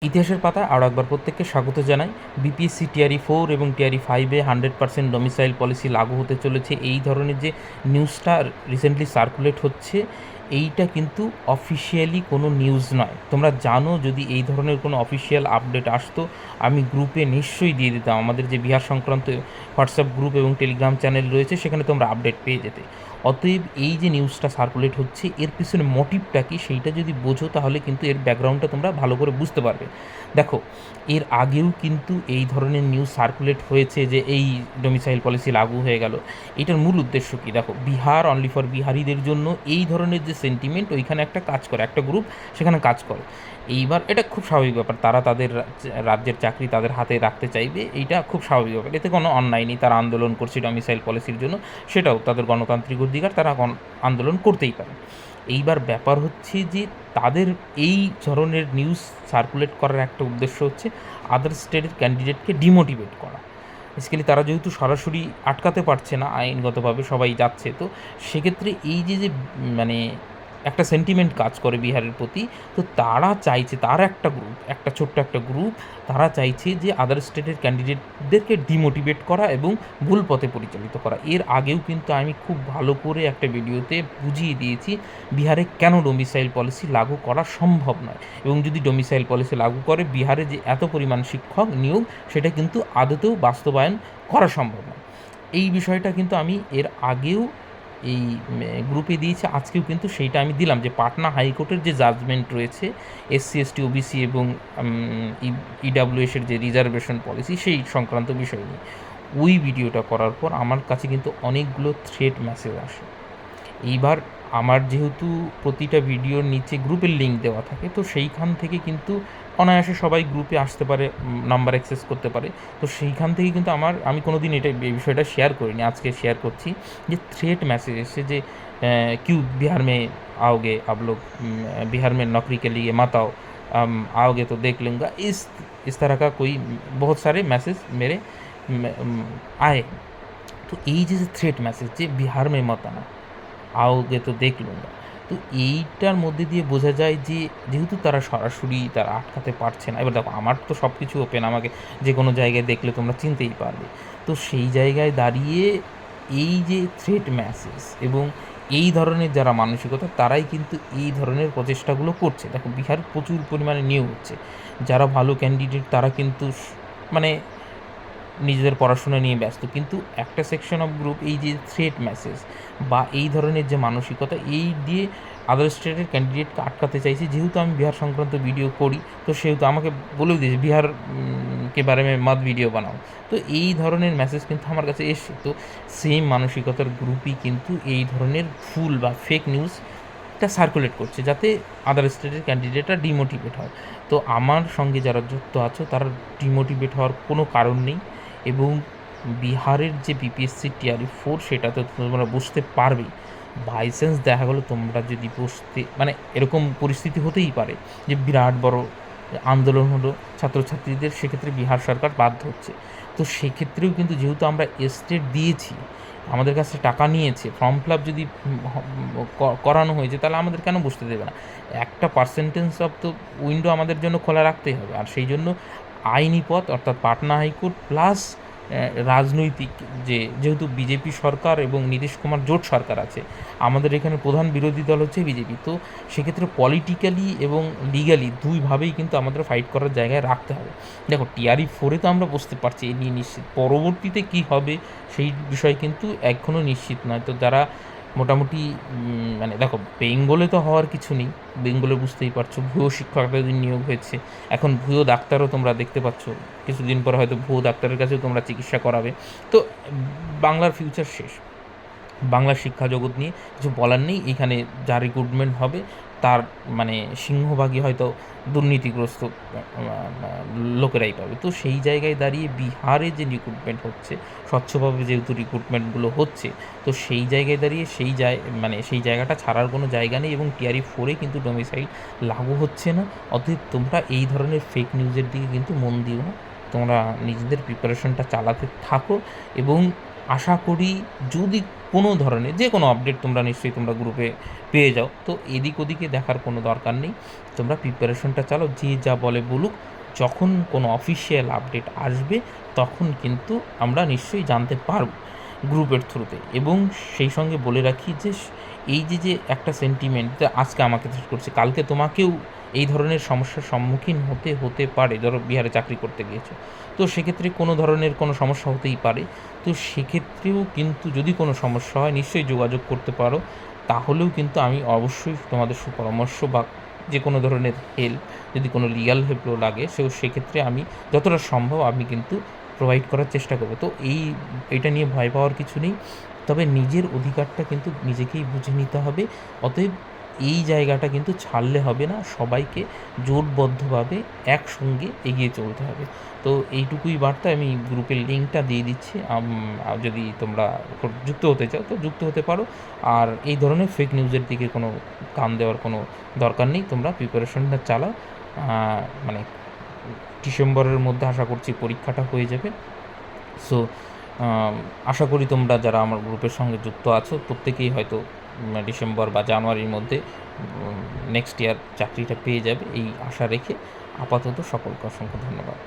ইতিহাসের পাতায় আরও একবার প্রত্যেককে স্বাগত জানাই। বিপিএসসি টিআরই 4 এবং টিআরই 5-এ 100% ডোমিসাইল পলিসি লাগু হতে চলেছে, এই ধরনের যে নিউজটা রিসেন্টলি সার্কুলেট হচ্ছে, এইটা কিন্তু অফিসিয়ালি কোনো নিউজ নয়। তোমরা জানো, যদি এই ধরনের কোনো অফিসিয়াল আপডেট আসতো আমি গ্রুপে নিশ্চয়ই দিয়ে দিতাম। আমাদের যে বিহার সংক্রান্ত হোয়াটসঅ্যাপ গ্রুপ এবং টেলিগ্রাম চ্যানেল রয়েছে, সেখানে তোমরা আপডেট পেয়ে যেতে। অতএব এই যে নিউজটা সার্কুলেট হচ্ছে, এর পিছনে মোটিভটা কি সেইটা যদি বোঝো, তাহলে কিন্তু এর ব্যাকগ্রাউন্ডটা তোমরা ভালো করে বুঝতে পারবে। দেখো, এর আগেও কিন্তু এই ধরনের নিউজ সার্কুলেট হয়েছে যে এই ডোমিসাইল পলিসি লাগু হয়ে গেল। এটার মূল উদ্দেশ্য কী? দেখো, বিহার অনলি ফর বিহারিদের জন্য এই ধরনের যে সেন্টিমেন্ট, ওইখানে একটা কাজ করে, একটা গ্রুপ সেখানে কাজ করে। এইবার এটা খুব স্বাভাবিক ব্যাপার, তারা তাদের রাজ্যের চাকরি তাদের হাতে রাখতে চাইবে, এইটা খুব স্বাভাবিক ব্যাপার, এতে কোনো অন্যায় নেই। তারা আন্দোলন করছে ডোমিসাইল পলিসির জন্য, সেটাও তাদের গণতান্ত্রিক অধিকার, তারা আন্দোলন করতেই পারে। এইবার ব্যাপার হচ্ছে যে তাদের এই ধরনের নিউজ সার্কুলেট করার একটা উদ্দেশ্য হচ্ছে আদার স্টেটের ক্যান্ডিডেটকে ডিমোটিভেট করা। বেসিক্যালি তারা যেহেতু সরাসরি আটকাতে পারছে না আইনগতভাবে, সবাই যাচ্ছে, তো সেক্ষেত্রে এই যে যে মানে একটা সেন্টিমেন্ট কাজ করে বিহারের প্রতি, তো তারা চাইছে, তার একটা গ্রুপ, একটা ছোট্ট একটা গ্রুপ, তারা চাইছে যে আদার স্টেটের ক্যান্ডিডেটদেরকে ডিমোটিভেট করা এবং ভুল পথে পরিচালিত করা। এর আগেও কিন্তু আমি খুব ভালো করে একটা ভিডিওতে বুঝিয়ে দিয়েছি বিহারে কেন ডোমিসাইল পলিসি লাগু করা সম্ভব নয়, এবং যদি ডোমিসাইল পলিসি লাগু করে বিহারে যে এত পরিমাণ শিক্ষক নিয়োগ, সেটা কিন্তু আদতেও বাস্তবায়ন করা সম্ভব নয়। এই বিষয়টা কিন্তু আমি এর আগেও এই গ্রুপে দিয়েছি, আজকেও কিন্তু সেইটা আমি দিলাম যে পাটনা হাইকোর্টের যে জাজমেন্ট রয়েছে এসসি এসটি ওবিসি এবং ইডাব্লিউএসের যে রিজার্ভেশন পলিসি, সেই সংক্রান্ত বিষয় নিয়ে ওই ভিডিওটা করার পর আমার কাছে কিন্তু অনেকগুলো থ্রেট মেসেজ আসে। এইবার আমার যেহেতু প্রতিটা ভিডিওর নিচে গ্রুপের লিঙ্ক দেওয়া থাকে, তো সেইখান থেকে কিন্তু অনায়াসে সবাই গ্রুপে আসতে পারে, নাম্বার অ্যাক্সেস করতে পারে। তো সেইখান থেকে কিন্তু আমি কোনো দিন এই বিষয়টা শেয়ার করিনি, আজকে শেয়ার করছি যে থ্রেট মেসেজ এসে যে क्यों बिहार में आओगे आप लोग, बिहार में नौकरी के लिए मत आओ, आओगे तो देख लूँगा, इस तरह का कोई बहुत सारे मैसेज मेरे आए। तो এই যে থ্রেট মেসেজ যে বিহার মে মত আনা, आओगे तो देख लूँगा, তো এইটার মধ্যে দিয়ে বোঝা যায় যে যেহেতু তারা সরাসরি তারা আটকাতে পারছে না। এবার দেখো, আমার তো সব কিছু ওপেন, আমাকে যে কোনো জায়গায় দেখলে তোমরা চিনতেই পারবে। তো সেই জায়গায় দাঁড়িয়ে এই যে থ্রেট মেসেজ এবং এই ধরনের যারা মানসিকতা, তারাই কিন্তু এই ধরনের প্রচেষ্টাগুলো করছে। দেখো, বিহার প্রচুর পরিমাণে নিয়োগ হচ্ছে, যারা ভালো ক্যান্ডিডেট তারা কিন্তু মানে নিজেদের পড়াশোনা নিয়ে ব্যস্ত, কিন্তু একটা সেকশন অফ গ্রুপ এই যে থ্রেট মেসেজ বা এই ধরনের যে মানসিকতা, এই দিয়ে আদার স্টেটের ক্যান্ডিডেটকে আটকাতে চাইছে। যেহেতু আমি বিহার সংক্রান্ত ভিডিও করি, তো সেহেতু আমাকে বলেও দিয়েছে বিহার কে বারে মে মত ভিডিও বানাও। তো এই ধরনের মেসেজ কিন্তু আমার কাছে এসছে। তো সেম মানসিকতার গ্রুপই কিন্তু এই ধরনের ফুল বা ফেক নিউজটা সার্কুলেট করছে, যাতে আদার স্টেটের ক্যান্ডিডেটরা ডিমোটিভেট হয়। তো আমার সঙ্গে যারা যুক্ত আছো, তারা ডিমোটিভেট হওয়ার কোনো কারণ নেই। এবং বিহারের যে বিপিএসসি টিআরই 4, সেটা তো তোমরা বুঝতে পারবেই। বাই চান্স দেখা গেলো তোমরা যদি বসতে, মানে এরকম পরিস্থিতি হতেই পারে যে বিরাট বড় আন্দোলন হলো ছাত্রছাত্রীদের, সেক্ষেত্রে বিহার সরকার বাধ্য হচ্ছে। তো সেক্ষেত্রেও কিন্তু যেহেতু আমরা এস্টেট দিয়েছি, আমাদের কাছে টাকা নিয়েছে, ফর্ম ফিল আপ যদি করানো হয়েছে, তাহলে আমাদের কেন বসতে দেবে না? একটা পার্সেন্টেজ অফ তো উইন্ডো আমাদের জন্য খোলা রাখতেই হবে। আর সেই জন্য আইনি পথ, অর্থাৎ পাটনা হাইকোর্ট প্লাস রাজনৈতিক, যেহেতু বিজেপি সরকার এবং নীতিশ কুমার জোট সরকার আছে, আমাদের এখানে প্রধান বিরোধী দল হচ্ছে বিজেপি, তো সেক্ষেত্রে পলিটিক্যালি এবং লিগ্যালি দুইভাবেই কিন্তু আমাদের ফাইট করার জায়গায় রাখতে হবে। দেখো, টিআরই 4-এ তো আমরা বুঝতে পারছি এ নিয়ে নিশ্চিত, পরবর্তীতে কী হবে সেই বিষয় কিন্তু এখনও নিশ্চিত নয়। তো যারা মোটামুটি মানে দেখো, বেঙ্গলে তো হওয়ার কিছু নেই, বেঙ্গলে বুঝতেই পারছো ভুয়ো শিক্ষকদের নিয়োগ হয়েছে, এখন ভুয়ো ডাক্তারও তোমরা দেখতে পাচ্ছ, কিছুদিন পরে হয়তো ভুয়ো ডাক্তারের কাছেও তোমরা চিকিৎসা করাবে। তো বাংলার ফিউচার শেষ, বাংলার শিক্ষা জগৎ নিয়ে কিছু বলার নেই। এখানে যা রিক্রুটমেন্ট হবে তার মানে সিংহভাগই হয়তো দুর্নীতিগ্রস্ত লোকেরাই পাবে। তো সেই জায়গায় দাঁড়িয়ে বিহারে যে রিক্রুটমেন্ট হচ্ছে, স্বচ্ছভাবে যেহেতু রিক্রুটমেন্টগুলো হচ্ছে, তো সেই জায়গায় দাঁড়িয়ে সেই জায়গাটা ছাড়ার কোনো জায়গা নেই। এবং টিআরই 4-এ কিন্তু ডোমিসাইল লাগু হচ্ছে না। অতএব তোমরা এই ধরনের ফেক নিউজের দিকে কিন্তু মন দিও না, তোমরা নিজেদের প্রিপারেশনটা চালাতে থাকো। এবং আশা করি যদি কোনো ধরনের যে কোনো আপডেট তোমরা নিশ্চয়ই তোমরা গ্রুপে পেয়ে যাও, তো এদিক ওদিকে দেখার কোনো দরকার নেই, তোমরা প্রিপারেশনটা চালাও, যে যা বলে বলুক, যখন কোনো অফিসিয়াল আপডেট আসবে তখন কিন্তু আমরা নিশ্চয়ই জানতে পারব গ্রুপের থ্রুতে। এবং সেই সঙ্গে বলে রাখি যে এই যে একটা সেন্টিমেন্ট আজকে আমাকে থ্রেট করছে, কালকে তোমাকেও এই ধরনের সমস্যার সম্মুখীন হতে পারে। ধরো বিহারে চাকরি করতে গিয়েছো, তো সেক্ষেত্রে কোনো ধরনের কোনো সমস্যা হতেই পারে। তো সেক্ষেত্রেও কিন্তু যদি কোনো সমস্যা হয় নিশ্চয়ই যোগাযোগ করতে পারো। তাহলেও কিন্তু আমি অবশ্যই তোমাদের সুপরামর্শ বা যে কোনো ধরনের হেল্প, যদি কোনো লিগ্যাল হেল্পও লাগে সেক্ষেত্রে আমি যতটা সম্ভব আমি কিন্তু প্রোভাইড করার চেষ্টা করব। তো এটা নিয়ে ভয় পাওয়ার কিছু নেই। তবে নিজের অধিকারটা কিন্তু নিজেকেই বুঝে নিতে হবে। অতএব এই জায়গাটা কিন্তু ছাড়লে হবে না, সবাইকে জোটবদ্ধভাবে একসঙ্গে এগিয়ে চলতে হবে। তো এইটুকুই বার্তা। আমি গ্রুপের লিঙ্কটা দিয়ে দিচ্ছি, যদি তোমরা যুক্ত হতে চাও তো যুক্ত হতে পারো। আর এই ধরনের ফেক নিউজের দিকে কোনো কান দেওয়ার কোনো দরকার নেই, তোমরা প্রিপারেশনটা চালাও। মানে ডিসেম্বরের মধ্যে আশা করছি পরীক্ষাটা হয়ে যাবে। সো আশা করি তোমরা যারা আমার গ্রুপের সঙ্গে যুক্ত আছো প্রত্যেকেই হয়তো ডিসেম্বর বা জানুয়ারির মধ্যে নেক্সট ইয়ার চাকরিটা পেয়ে যাবে, এই আশা রেখে আপাতত সকলকে অসংখ্য ধন্যবাদ।